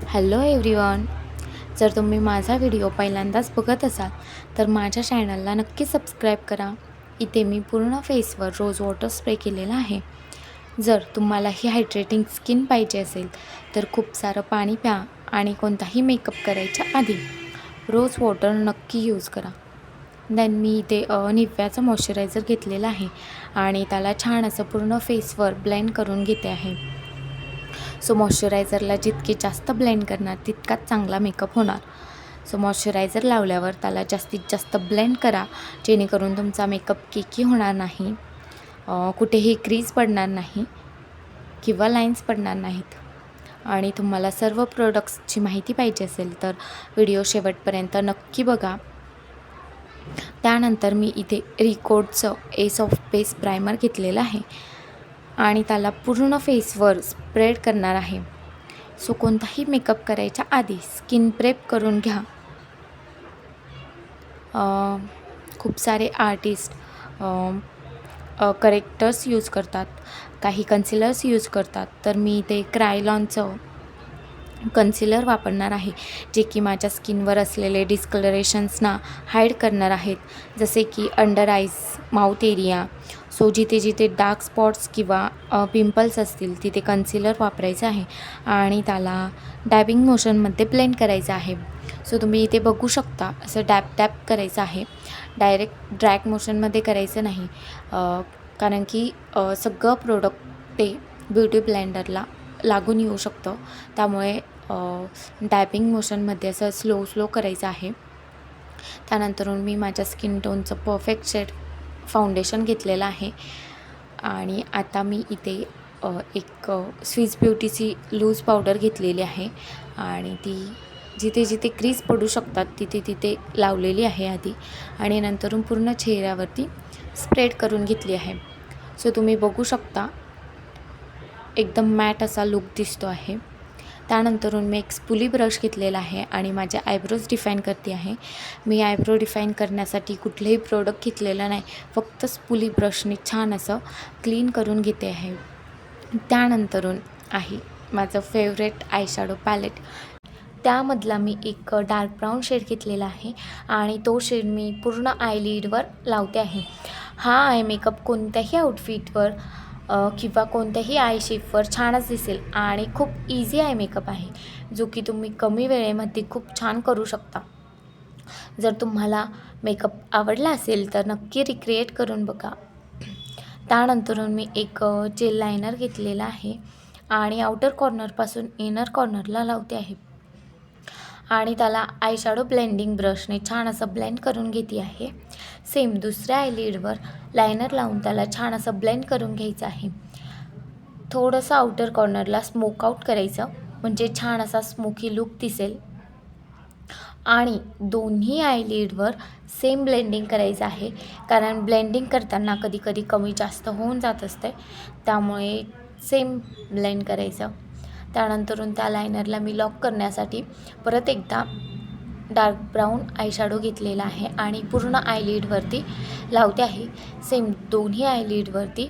Hello everyone. जर तुम्ही माझा व्हिडिओ पहिल्यांदाच बघत असाल तर माझ्या चॅनलला नक्की सबस्क्राईब करा. इथे मी पूर्ण फेसवर रोज वॉटर स्प्रे केलेला आहे. जर तुम्हाला ही हायड्रेटिंग स्किन पाहिजे असेल तर खूप सारं पाणी प्या आणि कोणताही मेकअप करायच्या आधी रोज वॉटर नक्की यूज करा. देन मी इथे निव्याचं मॉइश्चरायझर घेतलेलं आहे आणि त्याला छान असं पूर्ण फेसवर ब्लेंड करून घेते आहे. सो मॉइश्चरायझरला जितके जास्त ब्लेंड करणार तितकाच चांगला मेकअप होणार. सो मॉइश्चरायझर लावल्यावर त्याला जास्तीत जास्त ब्लेंड करा, जेणेकरून तुमचा मेकअप केकी होणार नाही, कुठेही क्रीज पडणार नाही किंवा लाईन्स पडणार नाहीत. आणि तुम्हाला सर्व प्रोडक्ट्सची माहिती पाहिजे असेल तर व्हिडिओ शेवटपर्यंत नक्की बघा. त्यानंतर मी इथे रिकोडचं एस ऑफ बेस प्रायमर घेतलेलं आहे आणि त्याला पूर्ण फेसवर स्प्रेड करणार आहे. सो कोणताही मेकअप करायच्या आधी स्किन प्रेप करून घ्या. खूप सारे आर्टिस्ट करेक्टर्स यूज करतात, काही कन्सिलर्स यूज करतात, तर मी इथे क्रायलॉनचं कन्सिलर वापरणार आहे, जे की माझ्या स्किनवर असलेले डिस्कलरेशन्सना हाईड करणार आहेत, जसे की under eyes, mouth area. So जिथे जिथे डार्क स्पॉट्स किंवा पिंपल्स असतील तिथे कन्सिलर वापरायचं आहे आणि त्याला डॅबिंग मोशनमध्ये ब्लेंड करायचं आहे. सो तुम्ही इथे बघू शकता, असं डॅप डॅप करायचं आहे, डायरेक्ट ड्रॅग मोशनमध्ये करायचं नाही, कारण की सगळं प्रोडक्ट ते ब्युटी ब्लेंडरला लागून येऊ शकतं. त्यामुळे डॅबिंग मोशनमध्ये असं स्लो स्लो करायचं आहे. त्यानंतरून मी माझ्या स्किन टोनचं परफेक्ट शेड फाउंडेशन घेतलेलं आहे आणि आता मी इथे एक स्विस ब्युटीची लूज पावडर घेतलेली आहे आणि ती जिथे जिथे क्रीज पडू शकतात तिथे तिथे लावलेली आहे आधी आणि नंतरून पूर्ण चेहऱ्यावरती स्प्रेड करून घेतली आहे. सो तुम्ही बघू शकता, एकदम मॅट असा लुक दिसतो आहे. त्यानंतरून मी एक स्पुली ब्रश घेतलेला आहे आणि माझे आयब्रोज डिफाईन करते आहे. मी आयब्रो डिफाईन करण्यासाठी कुठलेही प्रोडक्ट घेतलेलं नाही, फक्त स्पुली ब्रशने छान असं क्लीन करून घेते आहे. त्यानंतरून आहे माझं फेवरेट आयशॅडो पॅलेट. त्यामधला मी एक डार्क ब्राऊन शेड घेतलेला आहे आणि तो शेड मी पूर्ण आयलिडवर लावते आहे. हा आय मेकअप कोणत्याही आउटफिटवर किंवा कोणत्याही आय शेपवर छानच दिसेल आणि खूप इझी आय मेकअप आहे, जो की तुम्ही कमी वेळेमध्ये खूप छान करू शकता. जर तुम्हाला मेकअप आवडला असेल तर नक्की रिक्रिएट करून बघा. त्यानंतरून मी एक जेल लायनर घेतलेला आहे आणि आउटर कॉर्नरपासून इनर कॉर्नरला लावते आहे आणि त्याला आयशॅडो ब्लेंडिंग ब्रशने छान असं ब्लेंड करून घेते आहे. सेम दुसऱ्या आयलिडवर लायनर लावून त्याला छान असं ब्लेंड करून घ्यायचं आहे. थोडंसं आउटर कॉर्नरला स्मोक आउट करायचं, म्हणजे छान असा स्मोकी लुक दिसेल आणि दोन्ही आयलिडवर सेम ब्लेंडिंग करायचं आहे, कारण ब्लेंडिंग करताना कधी कधी कमी जास्त होऊन जात असते, त्यामुळे सेम ब्लेंड करायचं. त्यानंतरून त्या लायनरला मी लॉक करण्यासाठी परत एकदा डार्क ब्राऊन आयशॅडो घेतलेला आहे आणि पूर्ण आयलिडवरती लावते आहे. सेम दोन्ही आयलिडवरती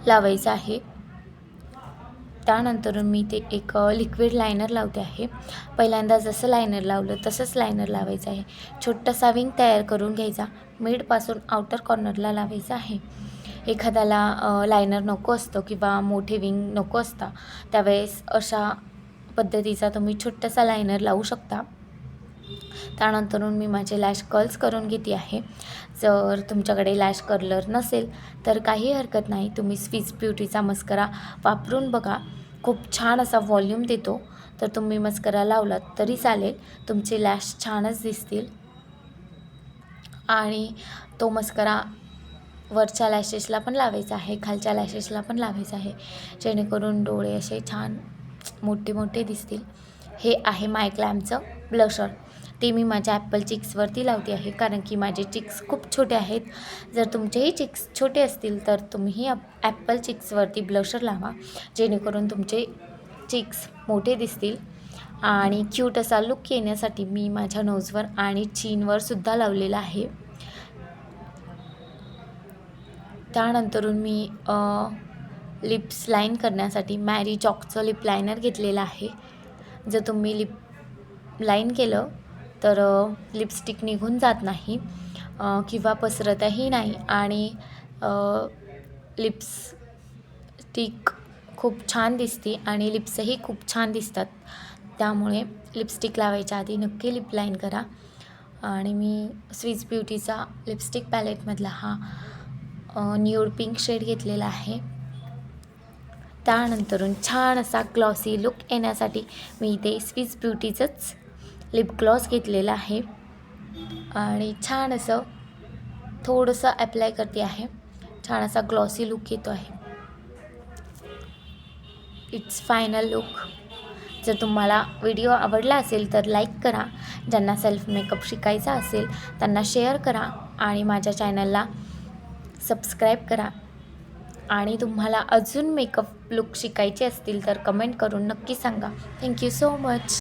लावायचं आहे. त्यानंतरून मी ते एक लिक्विड लायनर लावते आहे. पहिल्यांदा जसं लायनर लावलं तसंच लायनर लावायचं आहे. छोटासा विंग तयार करून घ्यायचा, मिडपासून आउटर कॉर्नरला लावायचं आहे. एखाद्याला लायनर नको असतं किंवा मोठे विंग नको असता, त्यावेळेस अशा पद्धतीचा तुम्ही छोटासा लायनर लावू शकता. त्यानंतरून मी माझे लॅश कर्ल्स करून घेते आहे. जर तुमच्याकडे लॅश कर्लर नसेल तर काही हरकत नाही, तुम्ही स्विस ब्युटीचा मस्करा वापरून बघा, खूप छान असा व्हॉल्यूम देतो. तर तुम्ही मस्करा लावलात तरी चालेल, तुमचे लॅश छानच दिसतील. आणि तो मस्करा वरच्या लॅशेसला पण लावायचा आहे, खालच्या लॅशेसला पण लावायचा आहे, जेणेकरून डोळे असे छान मोठे मोठे दिसतील. हे आहे माय ग्लॅमचं ब्लशर. ते मी माझ्या ॲपल चिक्सवरती लावते आहे, कारण की माझे चिक्स खूप छोटे आहेत. जर तुमचेही चिक्स छोटे असतील तर तुम्हीही ॲपल चिक्सवरती ब्लशर लावा, जेणेकरून तुमचे चिक्स मोठे दिसतील. आणि क्यूट असा लुक येण्यासाठी मी माझ्या नोजवर आणि चीनवर सुद्धा लावलेला आहे. त्यानंतरून मी लिप्स लाईन करण्यासाठी मॅरी चॉकचं लिप लायनर घेतलेलं आहे. जर तुम्ही लिप लाईन केलं तर लिपस्टिक निघून जात नाही किंवा पसरतही नाही आणि लिप्स्टिक खूप छान दिसते आणि लिप्सही खूप छान दिसतात. त्यामुळे लिपस्टिक लावायच्या आधी नक्की लिप लाईन करा. आणि मी स्विस ब्युटीचा लिपस्टिक पॅलेटमधला हा न्यूड पिंक शेड घेतलेला आहे. त्यानंतरून छान असा ग्लॉसी लुक येण्यासाठी मी इथे स्विस ब्युटीचंच लिप ग्लॉस घेतलेला आहे आणि छान असं थोडंसं ॲप्लाय करते आहे. छान असा ग्लॉसी लुक येतो आहे. It's final look. जर तुम्हाला व्हिडिओ आवडला असेल तर लाईक करा. ज्यांना सेल्फ मेकअप शिकायचा असेल त्यांना शेअर करा आणि माझ्या चॅनलला सबस्क्राईब करा. आणि तुम्हाला अजून मेकअप लुक शिकायचे असतील तर कमेंट करून नक्की सांगा. Thank you so much.